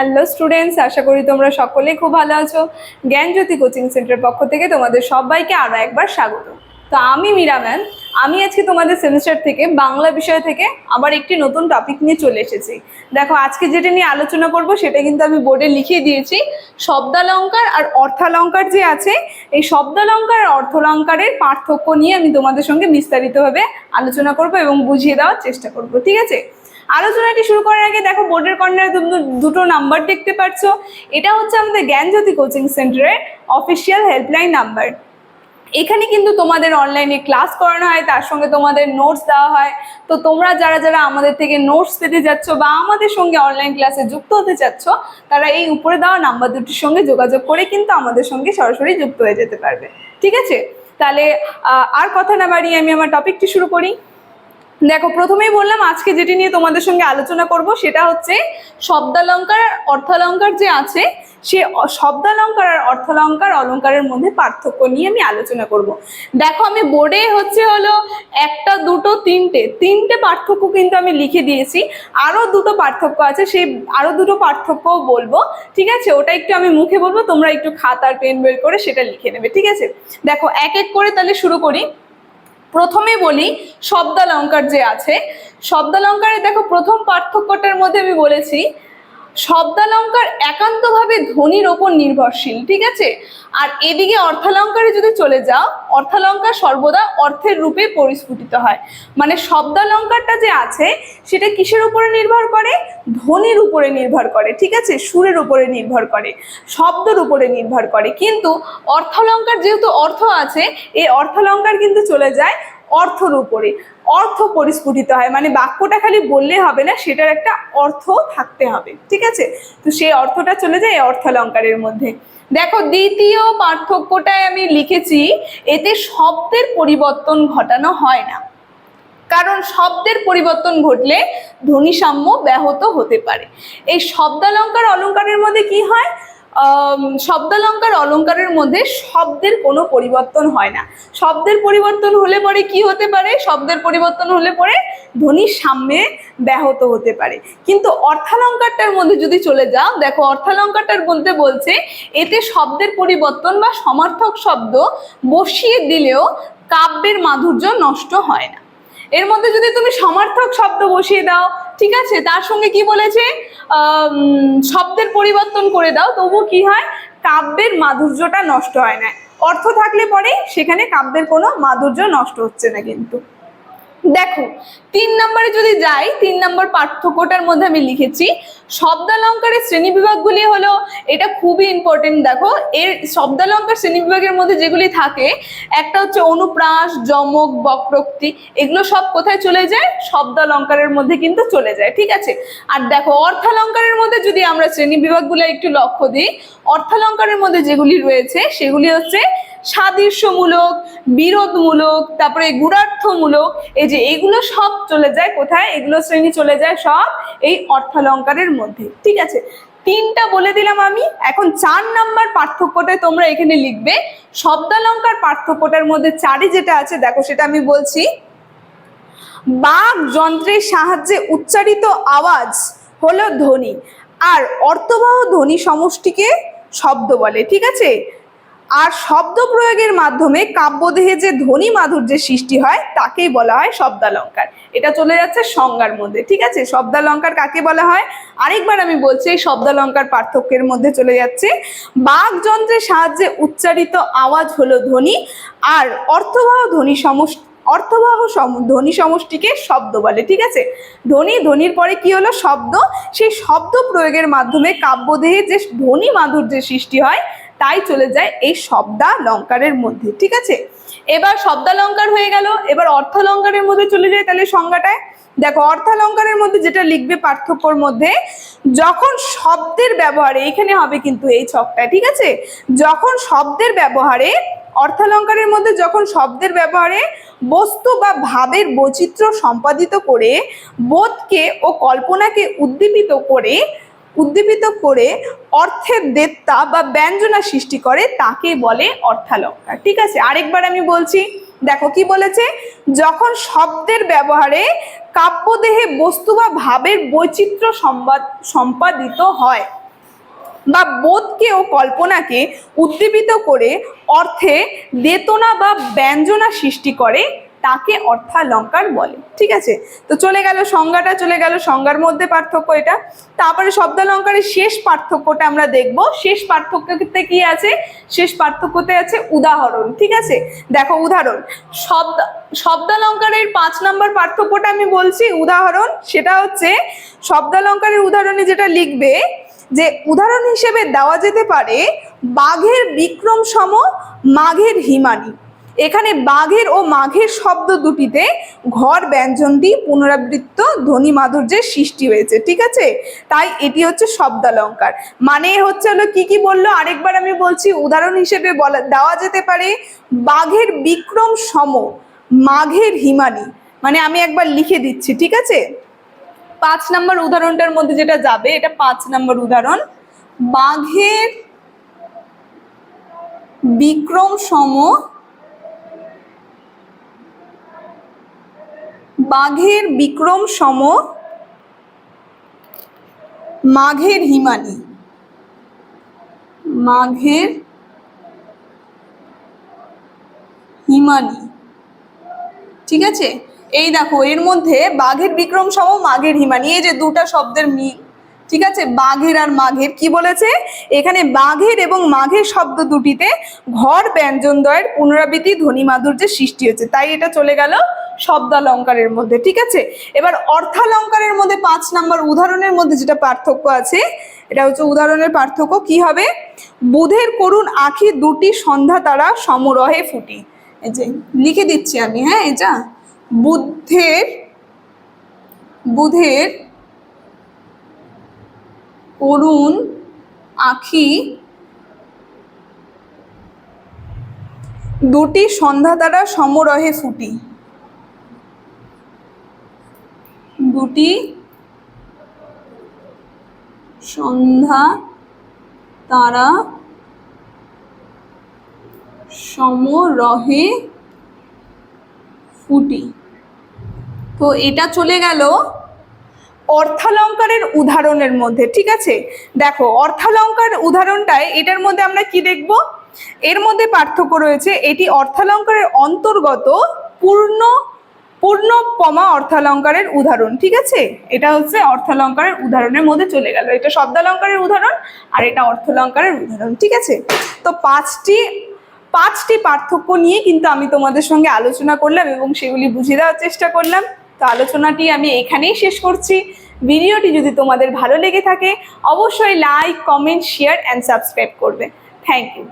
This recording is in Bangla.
হ্যালো স্টুডেন্টস, আশা করি তোমরা সকলেই খুব ভালো আছো। জ্ঞানজ্যোতি কোচিং সেন্টারের পক্ষ থেকে তোমাদের সবাইকে আরও একবার স্বাগত। তো আমি মীরা ম্যাম, আমি আজকে তোমাদের সেমিস্টার থেকে বাংলা বিষয় থেকে আবার একটি নতুন টপিক নিয়ে চলে এসেছি। দেখো, আজকে যেটা নিয়ে আলোচনা করব সেটা কিন্তু আমি বোর্ডে লিখিয়ে দিয়েছি। শব্দালঙ্কার আর অর্থালঙ্কার যে আছে, এই শব্দালঙ্কার আর অর্থালঙ্কারের পার্থক্য নিয়ে আমি তোমাদের সঙ্গে বিস্তারিতভাবে আলোচনা করব এবং বুঝিয়ে দেওয়ার চেষ্টা করব। ঠিক আছে, আলোচনাটি শুরু করার আগে দেখো, বোর্ডের কর্নারে দুটো নাম্বার দেখতে পাচ্ছ। এটা হচ্ছে আমাদের জ্ঞানজ্যোতি কোচিং সেন্টারের অফিসিয়াল হেল্পলাইন নাম্বার। এখানে কিন্তু তোমাদের অনলাইনে ক্লাস করানো হয়, তার সঙ্গে তোমাদের নোটস দেওয়া হয়। তো তোমরা যারা যারা আমাদের থেকে নোটস পেতে যাচ্ছ বা আমাদের সঙ্গে অনলাইন ক্লাসে যুক্ত হতে চাচ্ছ, তারা এই উপরে দেওয়া নাম্বার দুটির সঙ্গে যোগাযোগ করে কিন্তু আমাদের সঙ্গে সরাসরি যুক্ত হয়ে যেতে পারবে। ঠিক আছে, তাহলে আর কথা না বাড়িয়ে আমি আমার টপিকটি শুরু করি। দেখো, প্রথমেই বললাম আজকে যেটি নিয়ে তোমাদের সঙ্গে আলোচনা করব সেটা হচ্ছে শব্দালঙ্কার আর অর্থালঙ্কার যে আছে, সে শব্দালঙ্কার আর অর্থালঙ্কার অলঙ্কারের মধ্যে পার্থক্য নিয়ে আমি আলোচনা করব। দেখো, আমি বোর্ডে হলো একটা দুটো তিনটে পার্থক্য কিন্তু আমি লিখে দিয়েছি। আরও দুটো পার্থক্য আছে, সেই আরও দুটো পার্থক্যও বলবো। ঠিক আছে, ওটা একটু আমি মুখে বলবো, তোমরা একটু খাতার পেন বের করে সেটা লিখে নেবে। ঠিক আছে, দেখো এক এক করে তাহলে শুরু করি। প্রথমে বলি শব্দালঙ্কার যে আছে, শব্দালঙ্কারে দেখো প্রথম পার্থক্যটার মধ্যে আমি বলেছি শব্দালঙ্কার একান্তভাবে ধ্বনির ওপর নির্ভরশীল। ঠিক আছে, আর এদিকে অর্থালঙ্কারে যদি চলে যাও, অর্থালঙ্কার সর্বদা অর্থের রূপে পরিস্ফুটিত হয়। মানে শব্দালঙ্কারটা যে আছে সেটা কিসের উপরে নির্ভর করে? ধ্বনির উপরে নির্ভর করে। ঠিক আছে, সুরের উপরে নির্ভর করে, শব্দের উপরে নির্ভর করে। কিন্তু অর্থালঙ্কার যেহেতু অর্থ আছে, এই অর্থালঙ্কার কিন্তু চলে যায় অর্থর উপরে, অর্থ পরিস্ফুটিত হয়। মানে বাক্যটা খালি বললে হবে না, সেটার একটা অর্থ থাকতে হবে। ঠিক আছে, তো সেই অর্থটা চলে যায় এই অর্থালঙ্কারের মধ্যে। দেখো, দ্বিতীয় পার্থক্যটায় আমি লিখেছি এতে শব্দের পরিবর্তন ঘটানো হয় না, কারণ শব্দের পরিবর্তন ঘটলে ধ্বনিসাম্য ব্যাহত হতে পারে। এই শব্দালঙ্কার অলঙ্কারের মধ্যে কি হয়? শব্দালঙ্কার অলঙ্কারের মধ্যে শব্দের কোনো পরিবর্তন হয় না। শব্দের পরিবর্তন হলে পরে কি হতে পারে? শব্দের পরিবর্তন হলে পরে ধ্বনির সাম্যে ব্যাহত হতে পারে। কিন্তু অর্থালঙ্কারটার মধ্যে যদি চলে যাও, দেখো অর্থালঙ্কারটার বলতে বলছে এতে শব্দের পরিবর্তন বা সমার্থক শব্দ বসিয়ে দিলেও কাব্যের মাধুর্য নষ্ট হয় না। এর মধ্যে যদি তুমি সমার্থক শব্দ বসিয়ে দাও, ঠিক আছে, তার সঙ্গে কি বলেছে, শব্দের পরিবর্তন করে দাও, তবু কি হয়? কাব্যের মাধুর্যটা নষ্ট হয় না। অর্থ থাকলে পরে সেখানে কাব্যের কোনো মাধুর্য নষ্ট হচ্ছে না। কিন্তু দেখো, 3 নম্বরে যদি যাই, 3 নম্বর পার্থক্যটার মধ্যে আমি লিখেছি শব্দালঙ্কারের শ্রেণী বিভাগগুলি হলো, এটা খুবই ইম্পর্টেন্ট। দেখো, এর শব্দালঙ্কার শ্রেণী বিভাগের মধ্যে যেগুলি থাকে, একটা হচ্ছে অনুপ্রাস, যমক, বক্রোক্তি, এগুলো সব কোথায় চলে যায়? শব্দালঙ্কারের মধ্যে কিন্তু চলে যায়। ঠিক আছে, আর দেখো অর্থালঙ্কারের মধ্যে যদি আমরা শ্রেণী বিভাগগুলো একটু লক্ষ্য দিই, অর্থালঙ্কারের মধ্যে যেগুলি রয়েছে সেগুলি হচ্ছে সাদৃশ্যমূলক, বিরোধমূলক, তারপরে গুণার্থমূলক। এই যে এগুলো সব চলে যায় কোথায়? এগুলো শ্রেণী চলে যায় সব এই অর্থালঙ্কারের মধ্যে। ঠিক আছে, 3টা বলে দিলাম আমি। এখন 4 নম্বর পার্থক্যটা তোমরা এখানে লিখবে। শব্দালঙ্কার পার্থক্যটার মধ্যে 4 যেটা আছে, দেখো সেটা আমি বলছি, বাক যন্ত্রের সাহায্যে উচ্চারিত আওয়াজ হলো ধ্বনি, আর অর্থবহ ধ্বনি সমষ্টিকে শব্দ বলে। ঠিক আছে, আর শব্দ প্রয়োগের মাধ্যমে কাব্যদেহে যে ধ্বনি মাধুর্যের সৃষ্টি হয় তাকেই বলা হয় শব্দালঙ্কার। এটা চলে যাচ্ছে সংজ্ঞার মধ্যে। ঠিক আছে, শব্দালঙ্কার কাকে বলা হয়? আরেকবার আমি বলছি, এই শব্দালঙ্কার পার্থক্যের মধ্যে চলে যাচ্ছে বাকযন্ত্রের সাহায্যে উচ্চারিত আওয়াজ হলো ধ্বনি, আর অর্থবহ ধ্বনি সমষ্টিকে শব্দ বলে। ঠিক আছে, ধ্বনির পরে কি হলো? শব্দ। সেই শব্দ প্রয়োগের মাধ্যমে কাব্যদেহে যে ধ্বনি মাধুর্যের সৃষ্টি হয় তাই চলে যায় এই শব্দালঙ্কারের মধ্যে। ঠিক আছে, এবার শব্দালঙ্কার হয়ে গেল, এবার অর্থালঙ্কারের মধ্যে চলে যায় তাহলে সংজ্ঞাটায়। দেখো, অর্থালঙ্কারের মধ্যে যেটা লিখবে পার্থক্যর মধ্যে, যখন শব্দের ব্যবহারে, এখানে হবে কিন্তু এই ছকটা। ঠিক আছে, যখন শব্দের ব্যবহারে, অর্থালঙ্কারের মধ্যে যখন শব্দের ব্যবহারে বস্তু বা ভাবের বৈচিত্র্য সম্পাদিত করে বোধকে ও কল্পনাকে উদ্দীপিত করে অর্থের দেবতা বা ব্যঞ্জনা সৃষ্টি করে তাকে বলে অর্থালঙ্কার। ঠিক আছে, আরেকবার আমি বলছি, দেখো কি বলেছে, যখন শব্দের ব্যবহারে কাব্যদেহে বস্তু বা ভাবের বৈচিত্র্য সম্পাদিত হয়, বা বোধকে ও কল্পনাকে উদ্দীপিত করে অর্থে দেতনা বা ব্যঞ্জনা সৃষ্টি করে তাকে অর্থালঙ্কার বলে। ঠিক আছে, তো চলে গেল সংজ্ঞাটা, চলে গেল সংজ্ঞার মধ্যে পার্থক্য এটা। তারপরে শব্দালঙ্কারের শেষ পার্থক্যটা আমরা দেখব। শেষ পার্থক্যতে কি আছে? শেষ পার্থক্যতে আছে উদাহরণ। ঠিক আছে, দেখো উদাহরণ, শব্দালঙ্কারের 5 নম্বর পার্থক্যটা আমি বলছি উদাহরণ। সেটা হচ্ছে শব্দালঙ্কারের উদাহরণে যেটা লিখবে যে উদাহরণ হিসেবে দেওয়া যেতে পারে বাঘের বিক্রম সম মাঘের হিমানি। এখানে বাঘের ও মাঘের শব্দ দুটিতে ঘর ব্যঞ্জনটি পুনরাবৃত্ত ধ্বনি মাধুর্যের সৃষ্টি হয়েছে। ঠিক আছে, তাই এটি হচ্ছে শব্দালঙ্কার। মানে হচ্ছে হলো কি কি বললো আরেকবার আমি বলছি। উদাহরণ হিসেবে দেওয়া যেতে পারে বাঘের বিক্রম সম মাঘের হিমানি। মানে আমি একবার লিখে দিচ্ছি। ঠিক আছে, 5 নম্বর উদাহরণটার মধ্যে যেটা যাবে, এটা 5 নম্বর উদাহরণ, বাঘের বিক্রম সম মাঘের হিমানি। ঠিক আছে, এই দেখো এর মধ্যে বাঘের বিক্রম সম মাঘের হিমানি, এই যে দুটা শব্দের মিল। ঠিক আছে, বাঘের আর মাঘের কি বলেছে এখানে, বাঘের এবং মাঘের শব্দ দুটিতে ঘর ব্যঞ্জনদ্বয়ের পুনরাবৃত্তি ধ্বনি মাধুর্যের সৃষ্টি হয়েছে, তাই এটা চলে গেল শব্দালঙ্কারের মধ্যে। ঠিক আছে, এবার অর্থালঙ্কারের মধ্যে 5 নম্বর উদাহরণের মধ্যে যেটা পার্থক্য আছে, এটা হচ্ছে উদাহরণের পার্থক্য কি হবে, বুধের করুণ আঁখি দুটি সন্ধ্যা তারা সমরহে ফুটি। এই যে লিখে দিচ্ছি আমি, হ্যাঁ, এটা বুধের করুণ আঁখি দুটি সন্ধ্যা তারা সমরহে ফুটি। দুটি সন্ধ্যা তারা সমরহে ফুটি। তো এটা চলে গেল অর্থালঙ্কারের উদাহরণের মধ্যে। ঠিক আছে, দেখো অর্থালঙ্কার উদাহরণটায় এটার মধ্যে আমরা কি দেখব, এর মধ্যে পার্থক্য রয়েছে। এটি অর্থালঙ্কারের অন্তর্গত পূর্ণপমা অর্থালঙ্কারের উদাহরণ। ঠিক আছে, এটা হচ্ছে অর্থালঙ্কারের উদাহরণের মধ্যে চলে গেল। এটা শব্দালঙ্কারের উদাহরণ আর এটা অর্থালঙ্কারের উদাহরণ। ঠিক আছে, তো পাঁচটি পার্থক্য নিয়ে কিন্তু আমি তোমাদের সঙ্গে আলোচনা করলাম এবং সেগুলি বুঝিয়ে দেওয়ার চেষ্টা করলাম। তো আলোচনাটি আমি এখানেই শেষ করছি। ভিডিওটি যদি তোমাদের ভালো লেগে থাকে অবশ্যই like, comment, share and subscribe করবে। Thank you.